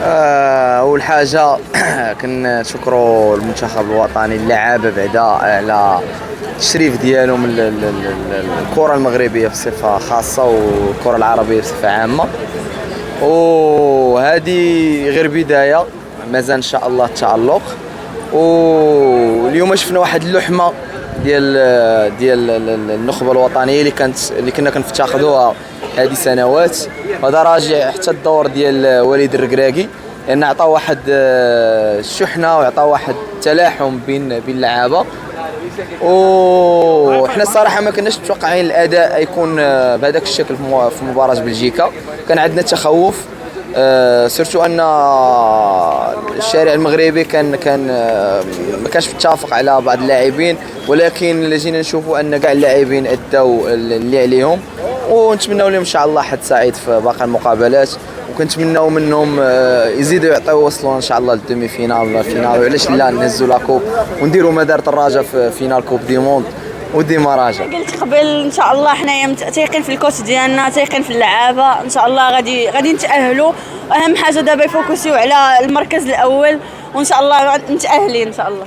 اول حاجه كنشكروا المنتخب الوطني اللعابه بعدا على التشريف ديالهم الكره المغربيه بصفه خاصه والكره العربيه بصفه عامه. وهذه غير بدايه، مازال ان شاء الله التالق. واليوم شفنا واحد اللحمه ديال النخبه الوطنيه اللي كنا كنفتقدوها هذه سنوات. هذا راجع حتى الدور ديال وليد الركراكي، لان عطى واحد الشحنه وعطى واحد التلاحم بين اللعابه. وحنا الصراحه ما كناش متوقعين الاداء يكون بهذاك الشكل في مباراه بلجيكا. كان عندنا تخوف، سيرتو ان الشارع المغربي كان ما كانش متفق على بعض اللاعبين، ولكن اللي جينا نشوفوا ان كاع اللاعبين اداو اللي عليهم. ونتمنوا لهم ان شاء الله حد سعيد في باقي المقابلات، وكنتمناو منهم يزيدوا يعطيو وصلوا ان شاء الله للدومي فينال ولا فينال، وعلاش لا نهزوا لا كوب ونديروا مدار الراجا في فينال كوب دي موند وديما راجا. قلت قبل ان شاء الله حنايا تايقين في الكوت ديالنا، تايقين في اللعابه، ان شاء الله غادي نتاهلوا. واهم حاجه دابا يفوكسيو على المركز الاول، وان شاء الله متاهلين ان شاء الله.